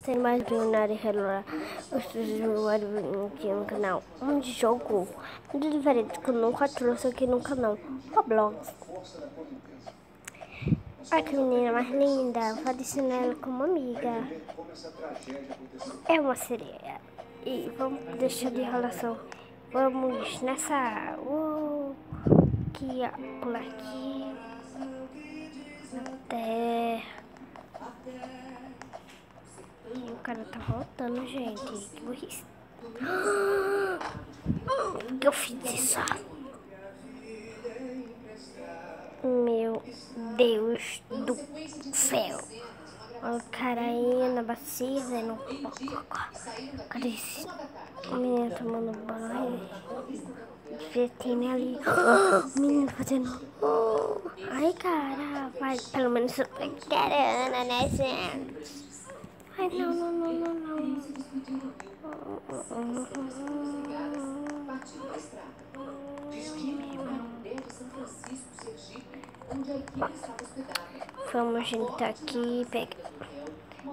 Sem mais bilionário e relógio, os usuários aqui no canal de jogo muito diferente que eu nunca trouxe aqui no canal Roblox. Olha que menina mais linda, vou adicionar ela como amiga. É uma sereia. E vamos deixar de enrolação. Vamos nessa. Aqui, ó, pular aqui. Na terra. E o cara tá voltando, gente. Que burrice. Por que eu fiz isso? Meu Deus do céu. Olha o cara aí na bacia, vendo. Cadê esse menino tomando banho? Divertindo ali. O menino fazendo. Ai, cara, vai. Pelo menos eu tô querendo, né, gente? Ai, não, não, não, não, não. Vamos entrar aqui e pegar.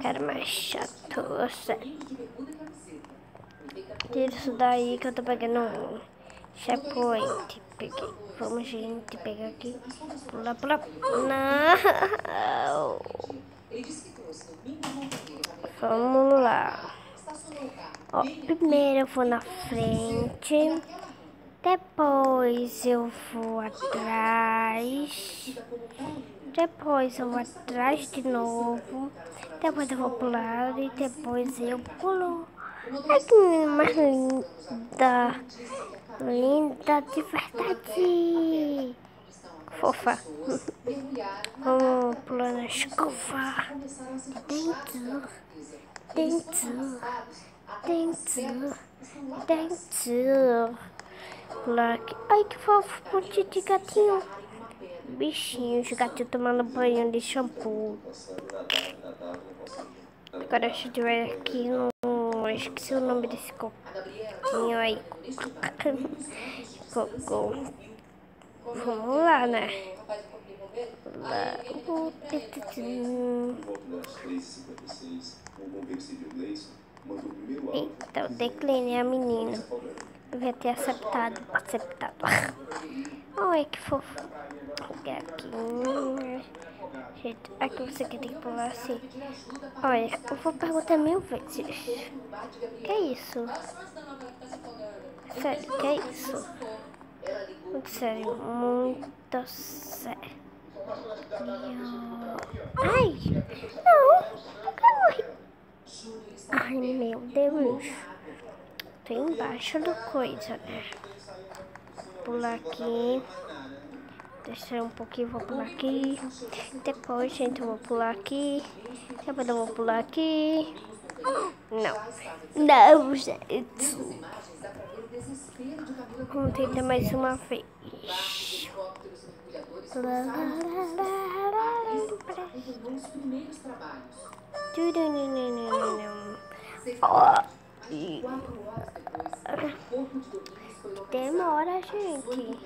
Cara mais chato, sério. Tira isso daí que eu tô pegando um checkpoint. Peguei. Vamos, gente, pegar aqui. Pula, pula. Não! Vamos lá. Ó, primeiro eu vou na frente. Depois eu vou atrás. Depois eu vou atrás de novo. Depois eu vou pular e depois eu pulo. Ai, que menina mais linda. Linda de verdade. Fofa. Vamos pular na escova. Dentro. Pular aqui. Ai, que fofo. Um monte de gatinho. Bichinhos, gatinho tomando banho de shampoo. Agora deixa eu ver aqui no... Esqueci o nome desse copinho aí. Cocô. Vamos lá, né? Lá. Então, declinei a menina. Devia ter acertado. Olha que fofo. Aqui. Gente, aqui você tem que pular assim. Olha, eu vou perguntar 1000 vezes. Que é isso? Sério, que é isso? Muito sério, muito sério. Ai, não, eu morri. Ai, meu Deus. Tô embaixo do coisa, né? Pular aqui. Descer um pouquinho, vou pular aqui. Depois, gente, eu vou pular aqui. Depois eu vou pular aqui. Não, gente. Vamos tentar mais uma vez. Demora, gente.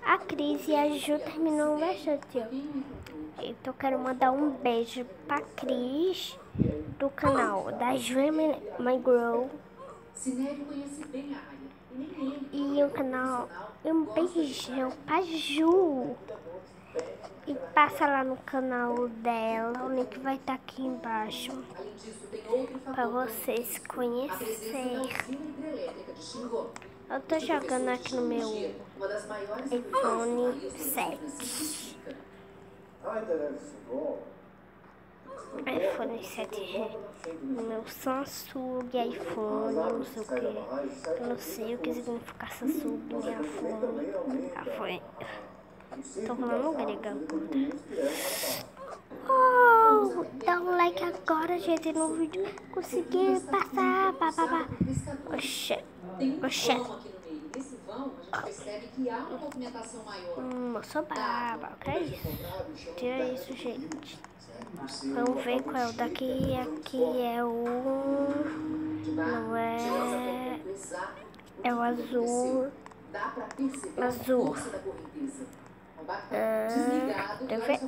A Cris e a Ju terminou bastante, ó. Então eu quero mandar um beijo pra Cris do canal da Ju My Girl. E um beijão pra Ju. E passa lá no canal dela, o link vai estar aqui embaixo pra vocês conhecerem. Eu tô jogando aqui no meu iPhone 7. iPhone 7, no meu Samsung, iPhone, não sei o que. Eu não sei o que significa Samsung, nem iPhone. Tô falando grego agora. Oh, dá um like agora, gente, no vídeo. Consegui passar. Oxê. Eu sou brava, que é isso? Tira isso, gente. Vamos ver qual é o daqui. Aqui é o... Não é... É o azul.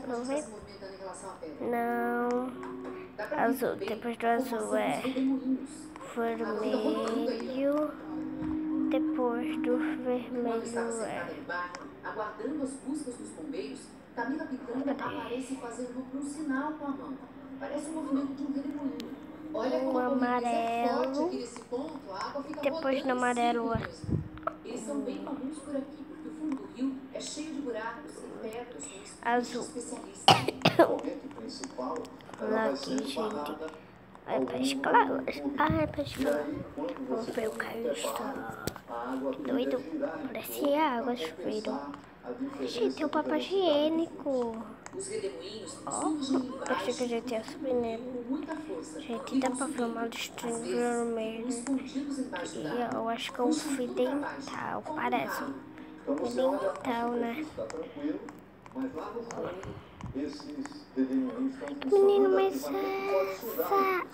Vamos ver. Não. azul. Depois do azul é vermelho. Depois do vermelho é... Aguardando as buscas dos bombeiros, Camila Pitanga aparece fazendo um sinal com a mão. Parece um movimento de um redemoinho. Olha como a amarelo. Depois do amarelo é... Eles são bem comuns por aqui, porque o fundo do rio é cheio de buracos e pedras. Azul. Olha aqui, gente. É pra escolar hoje. É pra escolar. Vamos ver o Caio está doido. Parece água, chuveiro. Gente, tem o papel higiênico. Ó, eu achei que a gente ia subir nele. Gente, dá pra ver uma listrinha vermelha. E eu acho que é um fio dental. Parece um fio dental, né? Menino, mas safada.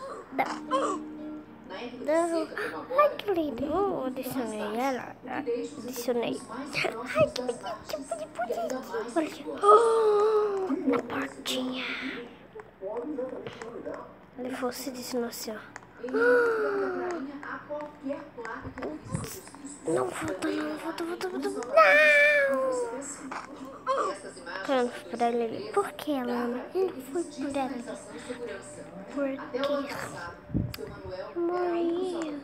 Ai, que lindo. Eu adicionei ela. Adicionei. Ai, que bonitinho. Uma portinha. Ele fosse disso, assim, ó. Não volta. Não! Eu não fui por ali. Por que, Alana? Eu não fui por ali. Porque eu morri.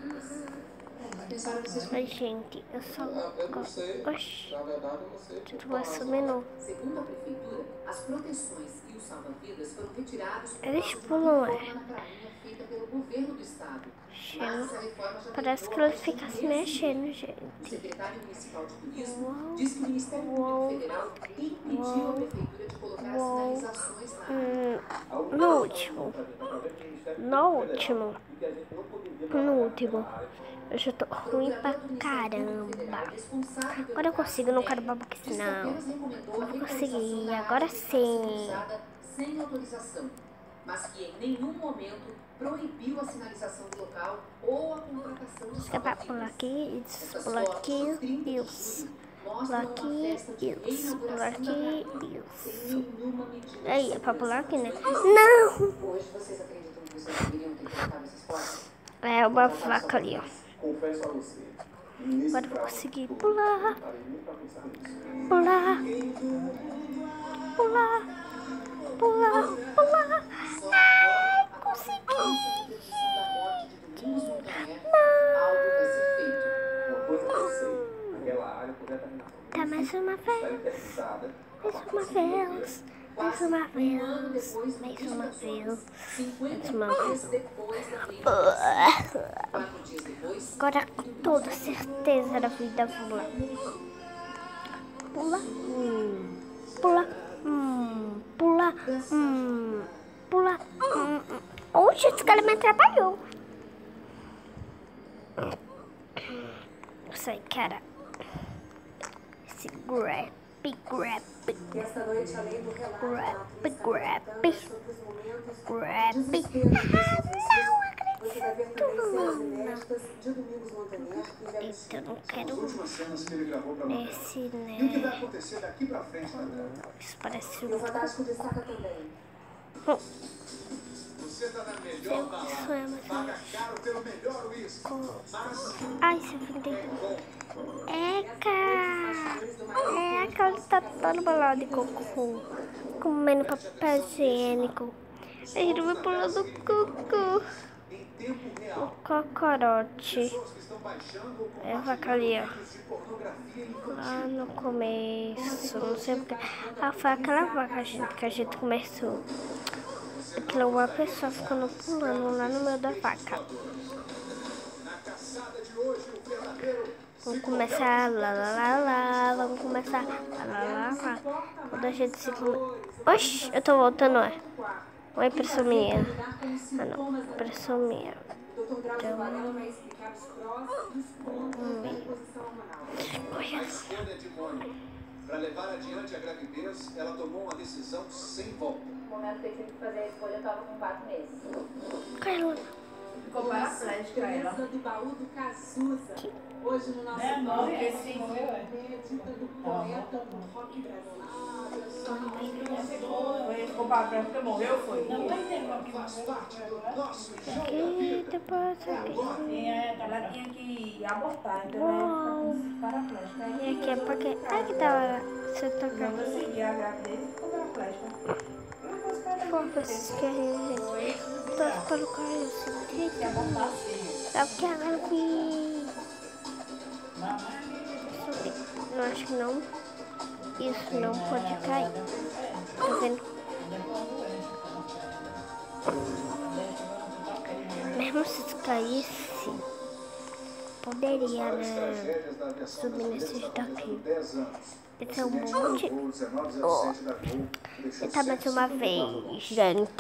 Ai, gente, eu só gosto. Oxi, tu vai subir não. Segundo a prefeitura, as proteções e os salva-vidas foram retirados Eles pulam, feita pelo governo do estado. Parece que ele fica se mexendo, gente. O secretário municipal de turismo diz que o Ministério Público Federal impediu a prefeitura de colocar as sinalizações na No último. Eu já tô ruim pra caramba. Agora eu consigo, não quero babaca não. Eu vou conseguir, agora sim. Sem autorização, mas que em nenhum momento proibiu a sinalização do local ou a contratação de salva-vidas. Pular aqui, pular aqui, isso. Pular aqui, isso. Pular aqui, isso. Aí, é pra pular aqui, né? Não! Hoje vocês acreditam que vocês deveriam ter colocado esses postes? É uma vaca ali, ó. Confesso a você. Agora eu vou conseguir pular. Pular. Ai, consegui. Tá, mais uma vez. Agora com toda certeza da vida vou pula, pula. Oxe, esse cara me atrapalhou. Isso aí, cara. Esse grab. Esta noite, além do relato, Grab. você vai ver também cenas inéditas de Domingos Montaner e Então não quero últimas cenas que ele gravou pra mandar. esse, E o que né? vai acontecer daqui pra frente, André? Isso parece o Fantástico destaca também. Você tá na melhor balada. Paga caro pelo melhor uísque. Ai, se vendeu. É, cara tá todo bolado de cocô. Comendo papel higiênico. A gente vai pular do cocô. O cocorote. É a vaca ali, ó. Lá no começo. Não sei porque. Foi aquela vaca, gente, que a gente começou. Aquilo é uma pessoa ficando pulando lá no meio da vaca. Vamos começar vamos começar lá. Quando a gente se... Oxi, eu tô voltando, é. Ou é impressão minha? Ah, não, impressão minha. Então... Para levar adiante a gravidez, ela tomou uma decisão sem volta. No momento que eu tive que fazer a escolha, eu estava com 4 meses. Carla. Ficou paraplégica ela. Do baú do Cazuza. Hoje no nosso Não, esse do poeta do rock brasileiro. Ficou pra trás porque morreu, foi? Aqui, depois aqui. Ela tinha que abortar, então Uau. ela ficou paraplégica. E aqui é porque... Ai, que da hora. Você toca Quando eu aqui. segui a gravidez, ficou paraplégica. Fofas que a gente... Todos colocaram assim. Sabe que agora eu vi... Eu acho que não. Isso não pode cair. Tá vendo? Mesmo se caísse, poderia, né, subir nesses daqui. Esse é um monte. Oh. E tá mais uma vez, gente.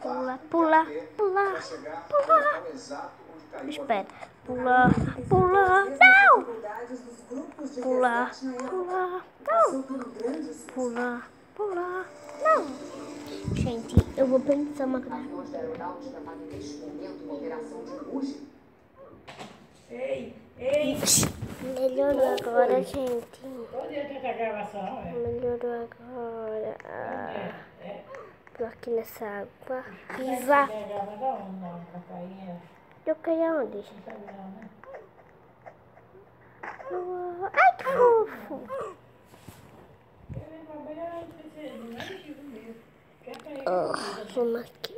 Pula, pula, pula, pula. Espera. Pula, pula, não! Pula, pula, não! Pula, pula, não! Gente, eu vou pensar uma coisa. Ei, ei! Melhorou agora, gente. Onde é que tá a gravação? Melhorou agora. Tô aqui nessa água viva. Eu caí aonde? Ai, que fofo! Vamos aqui.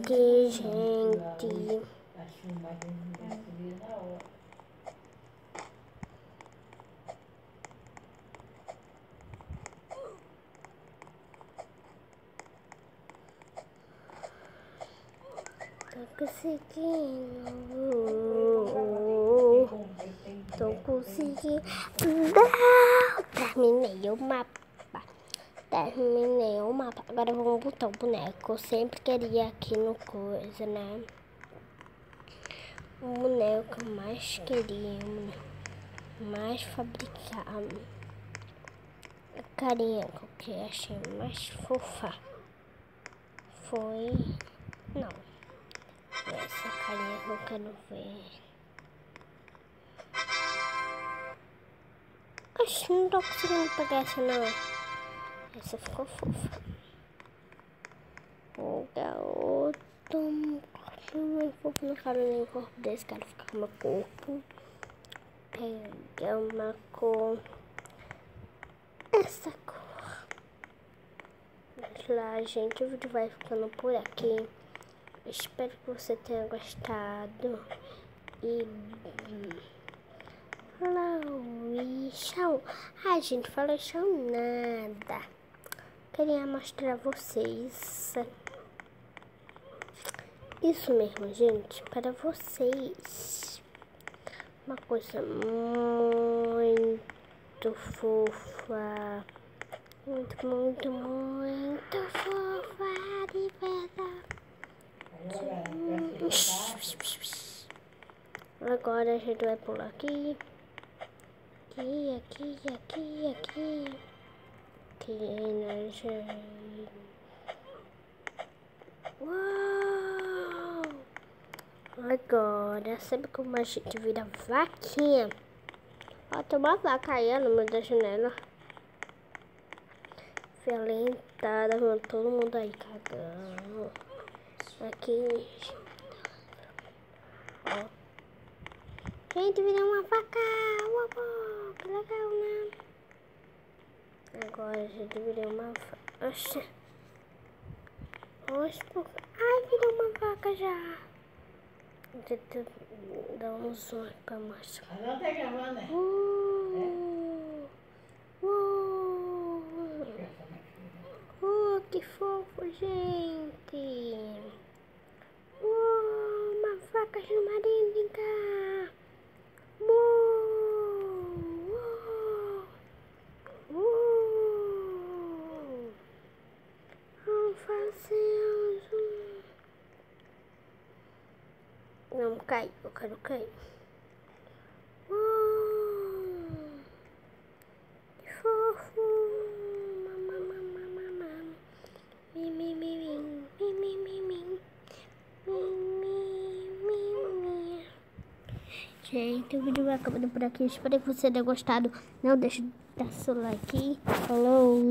Que gente. Tô conseguindo. Tô conseguindo. Não! Terminei o mapa. Terminei o mapa. Agora vamos botar o boneco. Eu sempre queria aqui no coisa, né? O boneco que eu mais queria. Mais fabricar. A carinha que eu achei mais fofa. Foi... Não. Essa carinha que eu quero ver. Acho que não tô conseguindo pegar essa não. Essa ficou fofa. O garoto. Muito fofo, não quero nem o corpo desse. Quero ficar com o meu corpo. Pegar uma cor. Essa cor. Mas lá, gente, o vídeo vai ficando por aqui. Espero que você tenha gostado. E falou e tchau. Ai, gente, falou tchau nada. Queria mostrar a vocês. Isso mesmo, gente, para vocês. Uma coisa muito fofa. Muito, muito, muito fofa de verdade. Agora a gente vai pular aqui. Aqui. Aqui na gente. Uau! Agora, sabe como a gente vira vaquinha? Ó, tem uma vaca aí no meio da janela. Violentada, mano, todo mundo aí cagando. Aqui. Ó. Gente, virou uma vaca. Uau, que legal, né? Agora a gente virou uma vaca. Oxe. Ai, virou uma vaca já. Deixa eu dar um zoom aqui pra mostrar. Não tá gravando, né? Que fofo, gente. Uma vaca chumarinha, vem cá. Vamos fazer um... Não cai, eu quero cair. Que fofo. Mi. Gente, o vídeo vai acabando por aqui. Espero que você tenha gostado. Não deixe de dar seu like. Falou!